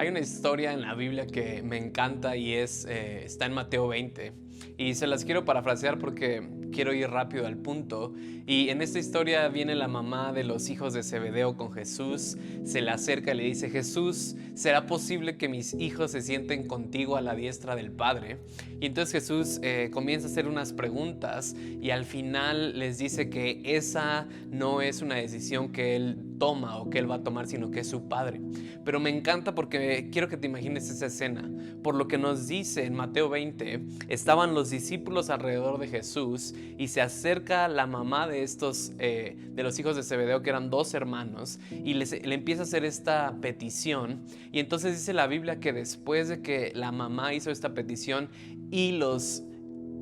Hay una historia en la Biblia que me encanta y está en Mateo 20 y se las quiero parafrasear porque quiero ir rápido al punto. Y en esta historia viene la mamá de los hijos de Zebedeo con Jesús, se le acerca y le dice: Jesús, ¿será posible que mis hijos se sienten contigo a la diestra del Padre? Y entonces Jesús comienza a hacer unas preguntas y al final les dice que esa no es una decisión que él toma o que él va a tomar, sino que es su Padre. Pero me encanta porque quiero que te imagines esa escena. Por lo que nos dice en Mateo 20, estaban los discípulos alrededor de Jesús y se acerca la mamá de los hijos de Zebedeo, que eran dos hermanos, y le empieza a hacer esta petición. Y entonces dice la Biblia que después de que la mamá hizo esta petición y los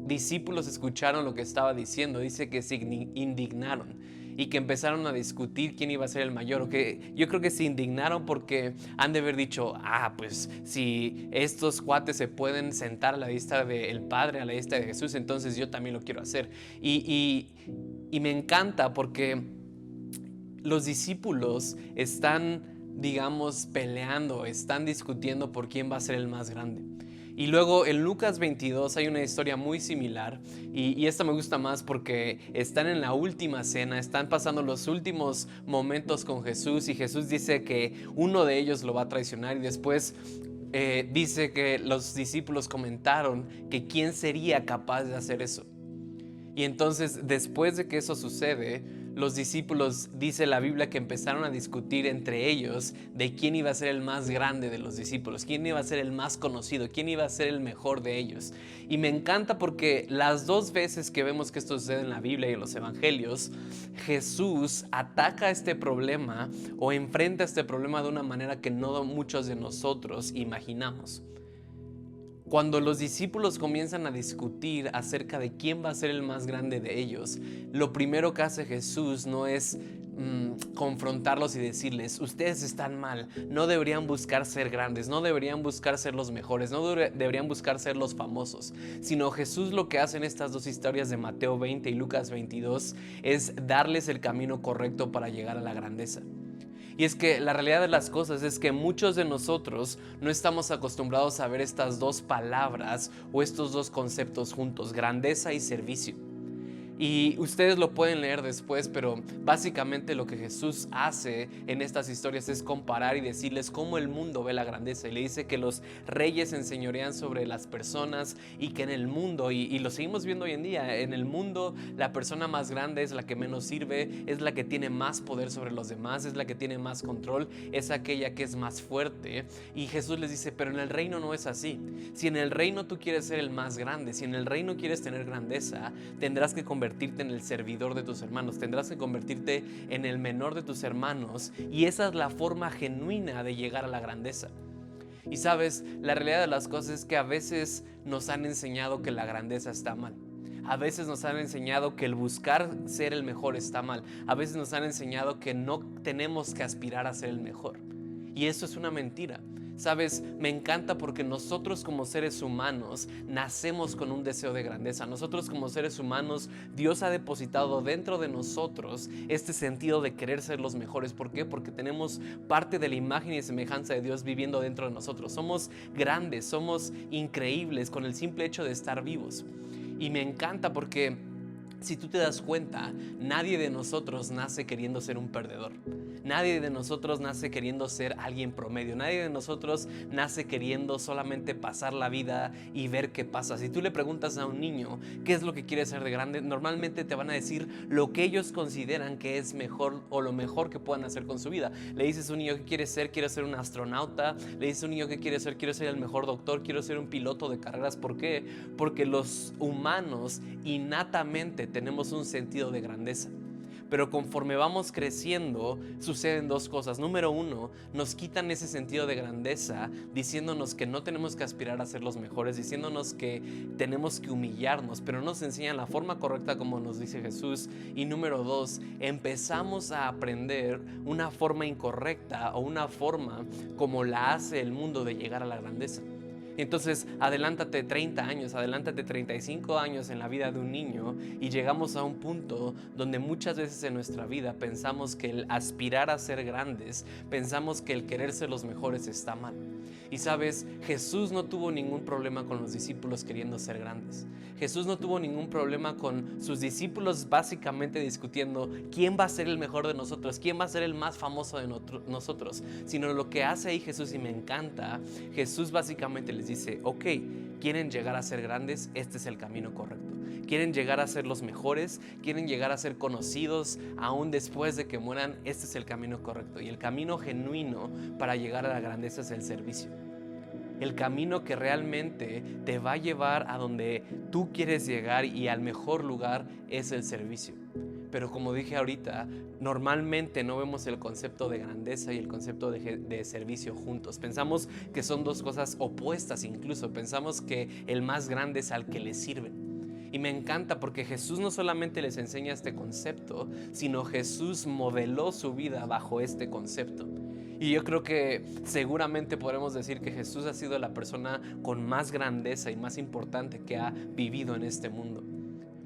discípulos escucharon lo que estaba diciendo, dice que se indignaron y que empezaron a discutir quién iba a ser el mayor. O que yo creo que se indignaron porque han de haber dicho: pues si estos cuates se pueden sentar a la diestra del Padre, a la diestra de Jesús, entonces yo también lo quiero hacer. Y me encanta porque los discípulos están, digamos, peleando, están discutiendo por quién va a ser el más grande. Y luego en Lucas 22 hay una historia muy similar y esta me gusta más porque están en la última cena, están pasando los últimos momentos con Jesús y Jesús dice que uno de ellos lo va a traicionar y después dice que los discípulos comentaron que quién sería capaz de hacer eso. Y entonces, después de que eso sucede, los discípulos, dice la Biblia, que empezaron a discutir entre ellos de quién iba a ser el más grande de los discípulos, quién iba a ser el más conocido, quién iba a ser el mejor de ellos. Y me encanta porque las dos veces que vemos que esto sucede en la Biblia y en los evangelios, Jesús ataca este problema o enfrenta este problema de una manera que no muchos de nosotros imaginamos. Cuando los discípulos comienzan a discutir acerca de quién va a ser el más grande de ellos, lo primero que hace Jesús no es confrontarlos y decirles: ustedes están mal, no deberían buscar ser grandes, no deberían buscar ser los mejores, no deberían buscar ser los famosos, sino Jesús lo que hace en estas dos historias de Mateo 20 y Lucas 22 es darles el camino correcto para llegar a la grandeza. Y es que la realidad de las cosas es que muchos de nosotros no estamos acostumbrados a ver estas dos palabras o estos dos conceptos juntos: grandeza y servicio. Y ustedes lo pueden leer después, pero básicamente lo que Jesús hace en estas historias es comparar y decirles cómo el mundo ve la grandeza. Y le dice que los reyes enseñorean sobre las personas y que en el mundo, y lo seguimos viendo hoy en día, en el mundo la persona más grande es la que menos sirve, es la que tiene más poder sobre los demás, es la que tiene más control, es aquella que es más fuerte. Y Jesús les dice: pero en el reino no es así. Si en el reino tú quieres ser el más grande, si en el reino quieres tener grandeza, tendrás que convertirte en el servidor de tus hermanos, tendrás que convertirte en el menor de tus hermanos, y esa es la forma genuina de llegar a la grandeza. Y sabes, la realidad de las cosas es que a veces nos han enseñado que la grandeza está mal. A veces nos han enseñado que el buscar ser el mejor está mal. A veces nos han enseñado que no tenemos que aspirar a ser el mejor. Y eso es una mentira. Sabes, me encanta porque nosotros como seres humanos nacemos con un deseo de grandeza. Nosotros como seres humanos, Dios ha depositado dentro de nosotros este sentido de querer ser los mejores. ¿Por qué? Porque tenemos parte de la imagen y semejanza de Dios viviendo dentro de nosotros. Somos grandes, somos increíbles con el simple hecho de estar vivos. Y me encanta porque si tú te das cuenta, nadie de nosotros nace queriendo ser un perdedor. Nadie de nosotros nace queriendo ser alguien promedio. Nadie de nosotros nace queriendo solamente pasar la vida y ver qué pasa. Si tú le preguntas a un niño qué es lo que quiere ser de grande, normalmente te van a decir lo que ellos consideran que es mejor o lo mejor que puedan hacer con su vida. Le dices a un niño qué quiere ser: quiero ser un astronauta. Le dices a un niño qué quiere ser: quiero ser el mejor doctor, quiero ser un piloto de carreras. ¿Por qué? Porque los humanos innatamente tenemos un sentido de grandeza. Pero conforme vamos creciendo, suceden dos cosas. Número uno, nos quitan ese sentido de grandeza, diciéndonos que no tenemos que aspirar a ser los mejores, diciéndonos que tenemos que humillarnos, pero nos enseñan la forma correcta como nos dice Jesús. Y número dos, empezamos a aprender una forma incorrecta o una forma como la hace el mundo de llegar a la grandeza. Entonces, adelántate 30 años, adelántate 35 años en la vida de un niño y llegamos a un punto donde muchas veces en nuestra vida pensamos que el aspirar a ser grandes, pensamos que el querer ser los mejores está mal. Y sabes, Jesús no tuvo ningún problema con los discípulos queriendo ser grandes. Jesús no tuvo ningún problema con sus discípulos básicamente discutiendo quién va a ser el mejor de nosotros, quién va a ser el más famoso de nosotros, sino lo que hace ahí Jesús, y me encanta, Jesús básicamente les dice, ok, quieren llegar a ser grandes, este es el camino correcto. Quieren llegar a ser los mejores, quieren llegar a ser conocidos aún después de que mueran, este es el camino correcto. Y el camino genuino para llegar a la grandeza es el servicio. El camino que realmente te va a llevar a donde tú quieres llegar y al mejor lugar es el servicio. Pero como dije ahorita, normalmente no vemos el concepto de grandeza y el concepto de servicio juntos. Pensamos que son dos cosas opuestas incluso. Pensamos que el más grande es al que le sirven. Y me encanta porque Jesús no solamente les enseña este concepto, sino Jesús modeló su vida bajo este concepto. Y yo creo que seguramente podremos decir que Jesús ha sido la persona con más grandeza y más importante que ha vivido en este mundo.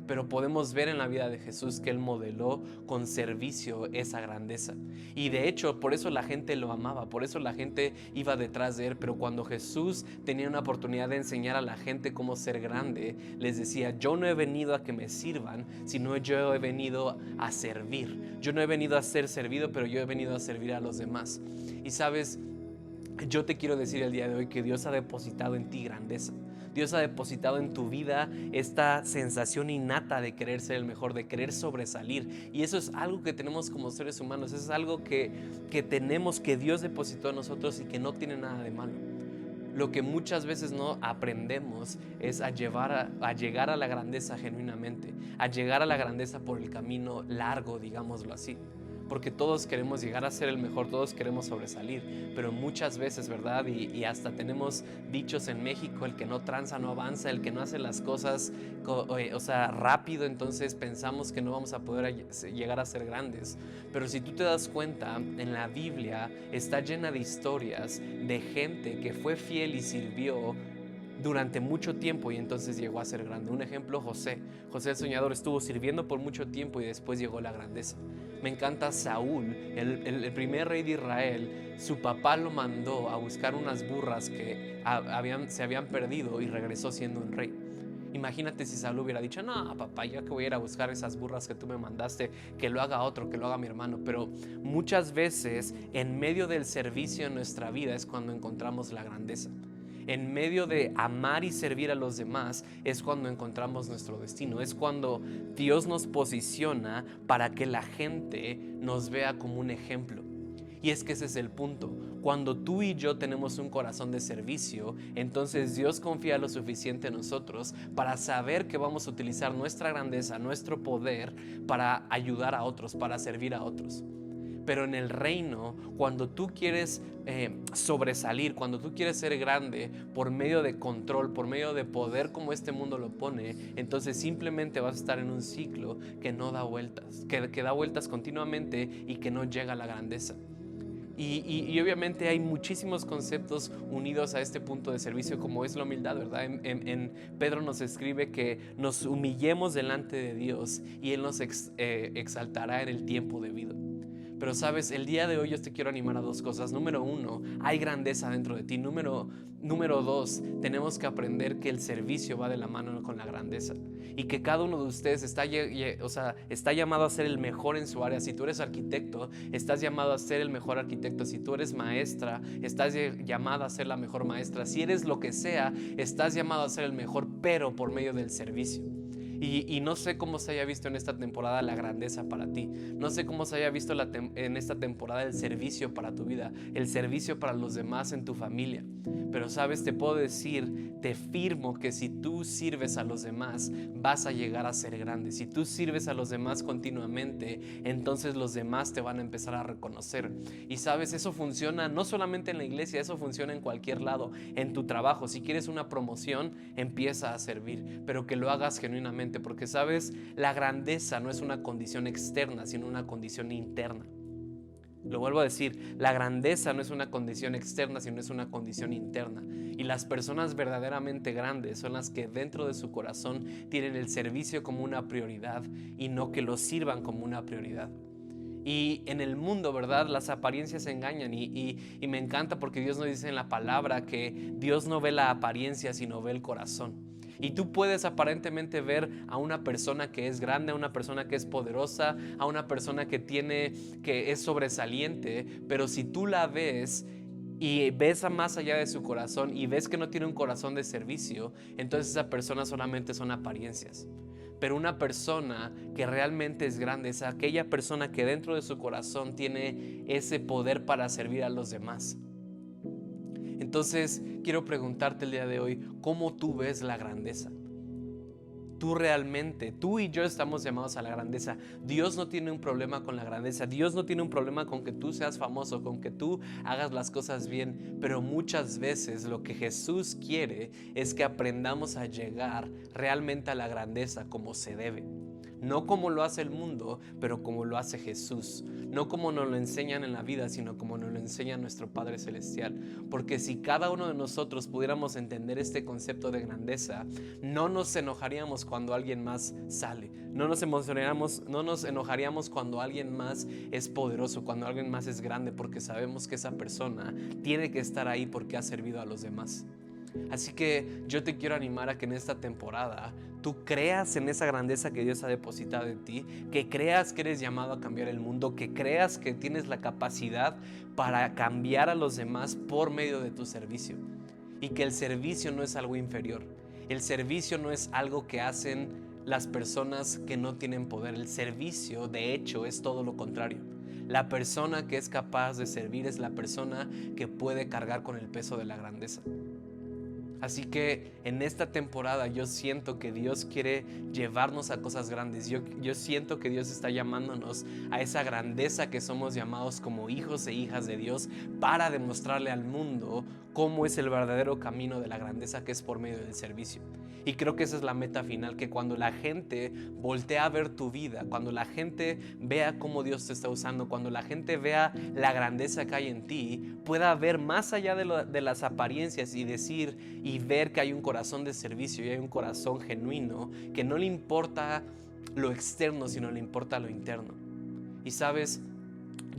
Pero podemos ver en la vida de Jesús que Él modeló con servicio esa grandeza. Y de hecho, por eso la gente lo amaba, por eso la gente iba detrás de Él. Pero cuando Jesús tenía una oportunidad de enseñar a la gente cómo ser grande, les decía, yo no he venido a que me sirvan, sino yo he venido a servir. Yo no he venido a ser servido, pero yo he venido a servir a los demás. Y sabes, yo te quiero decir el día de hoy que Dios ha depositado en ti grandeza. Dios ha depositado en tu vida esta sensación innata de querer ser el mejor, de querer sobresalir. Y eso es algo que tenemos como seres humanos. Eso es algo que tenemos, que Dios depositó en nosotros y que no tiene nada de malo. Lo que muchas veces no aprendemos es a llegar a la grandeza genuinamente, a llegar a la grandeza por el camino largo, digámoslo así. Porque todos queremos llegar a ser el mejor, todos queremos sobresalir, pero muchas veces, ¿verdad? Y hasta tenemos dichos en México, el que no tranza no avanza, el que no hace las cosas rápido, entonces pensamos que no vamos a poder llegar a ser grandes. Pero si tú te das cuenta, en la Biblia está llena de historias de gente que fue fiel y sirvió durante mucho tiempo y entonces llegó a ser grande. Un ejemplo, José el soñador estuvo sirviendo por mucho tiempo y después llegó la grandeza. Me encanta Saúl, el primer rey de Israel. Su papá lo mandó a buscar unas burras que se habían perdido y regresó siendo un rey. Imagínate si Saúl hubiera dicho, no papá, ya que voy a ir a buscar esas burras que tú me mandaste, que lo haga otro, que lo haga mi hermano. Pero muchas veces en medio del servicio en nuestra vida es cuando encontramos la grandeza. En medio de amar y servir a los demás es cuando encontramos nuestro destino. Es cuando Dios nos posiciona para que la gente nos vea como un ejemplo. Y es que ese es el punto. Cuando tú y yo tenemos un corazón de servicio, entonces Dios confía lo suficiente en nosotros para saber que vamos a utilizar nuestra grandeza, nuestro poder para ayudar a otros, para servir a otros. Pero en el reino, cuando tú quieres sobresalir, cuando tú quieres ser grande por medio de control, por medio de poder como este mundo lo pone, entonces simplemente vas a estar en un ciclo que no da vueltas, que da vueltas continuamente y que no llega a la grandeza. Y obviamente hay muchísimos conceptos unidos a este punto de servicio, como es la humildad, ¿verdad? En Pedro nos escribe que nos humillemos delante de Dios y Él nos exaltará en el tiempo debido. Pero sabes, el día de hoy yo te quiero animar a dos cosas. Número uno, hay grandeza dentro de ti. Número dos, tenemos que aprender que el servicio va de la mano con la grandeza. Y que cada uno de ustedes está llamado a ser el mejor en su área. Si tú eres arquitecto, estás llamado a ser el mejor arquitecto. Si tú eres maestra, estás llamada a ser la mejor maestra. Si eres lo que sea, estás llamado a ser el mejor, pero por medio del servicio. Y no sé cómo se haya visto en esta temporada la grandeza para ti. No sé cómo se haya visto en esta temporada el servicio para tu vida, el servicio para los demás en tu familia. Pero sabes, te puedo decir, te firmo que si tú sirves a los demás, vas a llegar a ser grande. Si tú sirves a los demás continuamente, entonces los demás te van a empezar a reconocer. Y sabes, eso funciona no solamente en la iglesia, eso funciona en cualquier lado, en tu trabajo. Si quieres una promoción, empieza a servir, pero que lo hagas genuinamente. Porque sabes, la grandeza no es una condición externa, sino una condición interna. Lo vuelvo a decir, la grandeza no es una condición externa, sino es una condición interna. Y las personas verdaderamente grandes son las que dentro de su corazón tienen el servicio como una prioridad y no que lo sirvan como una prioridad. Y en el mundo, ¿verdad? Las apariencias engañan y me encanta porque Dios nos dice en la palabra que Dios no ve la apariencia, sino ve el corazón. Y tú puedes aparentemente ver a una persona que es grande, a una persona que es poderosa, a una persona que es sobresaliente, pero si tú la ves y ves a más allá de su corazón y ves que no tiene un corazón de servicio, entonces esa persona solamente son apariencias. Pero una persona que realmente es grande es aquella persona que dentro de su corazón tiene ese poder para servir a los demás. Entonces, quiero preguntarte el día de hoy, ¿cómo tú ves la grandeza? Tú y yo estamos llamados a la grandeza. Dios no tiene un problema con la grandeza. Dios no tiene un problema con que tú seas famoso, con que tú hagas las cosas bien. Pero muchas veces lo que Jesús quiere es que aprendamos a llegar realmente a la grandeza como se debe. No como lo hace el mundo, pero como lo hace Jesús. No como nos lo enseñan en la vida, sino como nos lo enseña nuestro Padre Celestial. Porque si cada uno de nosotros pudiéramos entender este concepto de grandeza, no nos enojaríamos cuando alguien más sale. No nos enojaríamos cuando alguien más es poderoso, cuando alguien más es grande, porque sabemos que esa persona tiene que estar ahí porque ha servido a los demás. Así que yo te quiero animar a que en esta temporada tú creas en esa grandeza que Dios ha depositado en ti, que creas que eres llamado a cambiar el mundo, que creas que tienes la capacidad para cambiar a los demás por medio de tu servicio, y que el servicio no es algo inferior. El servicio no es algo que hacen las personas que no tienen poder. El servicio, de hecho, es todo lo contrario. La persona que es capaz de servir es la persona que puede cargar con el peso de la grandeza. Así que en esta temporada yo siento que Dios quiere llevarnos a cosas grandes. Yo siento que Dios está llamándonos a esa grandeza que somos llamados como hijos e hijas de Dios, para demostrarle al mundo cómo es el verdadero camino de la grandeza, que es por medio del servicio. Y creo que esa es la meta final, que cuando la gente voltea a ver tu vida, cuando la gente vea cómo Dios te está usando, cuando la gente vea la grandeza que hay en ti, pueda ver más allá de las apariencias y decir y ver que hay un corazón de servicio y hay un corazón genuino, que no le importa lo externo, sino le importa lo interno. Y sabes,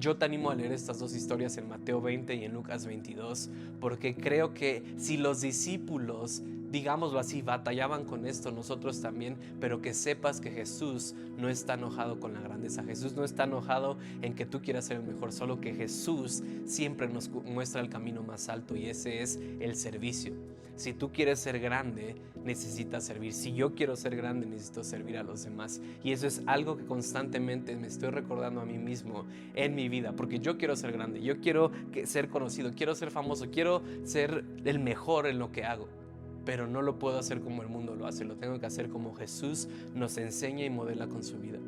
yo te animo a leer estas dos historias en Mateo 20 y en Lucas 22, porque creo que si los discípulos, digámoslo así, batallaban con esto, nosotros también, pero que sepas que Jesús no está enojado con la grandeza. Jesús no está enojado en que tú quieras ser el mejor, solo que Jesús siempre nos muestra el camino más alto, y ese es el servicio. Si tú quieres ser grande, necesitas servir. Si yo quiero ser grande, necesito servir a los demás. Y eso es algo que constantemente me estoy recordando a mí mismo en mi vida, porque yo quiero ser grande, yo quiero ser conocido, quiero ser famoso, quiero ser el mejor en lo que hago. Pero no lo puedo hacer como el mundo lo hace, lo tengo que hacer como Jesús nos enseña y modela con su vida.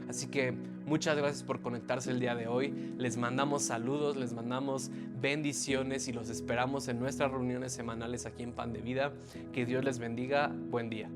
Así que muchas gracias por conectarse el día de hoy. Les mandamos saludos, les mandamos bendiciones y los esperamos en nuestras reuniones semanales aquí en Pan de Vida. Que Dios les bendiga. Buen día.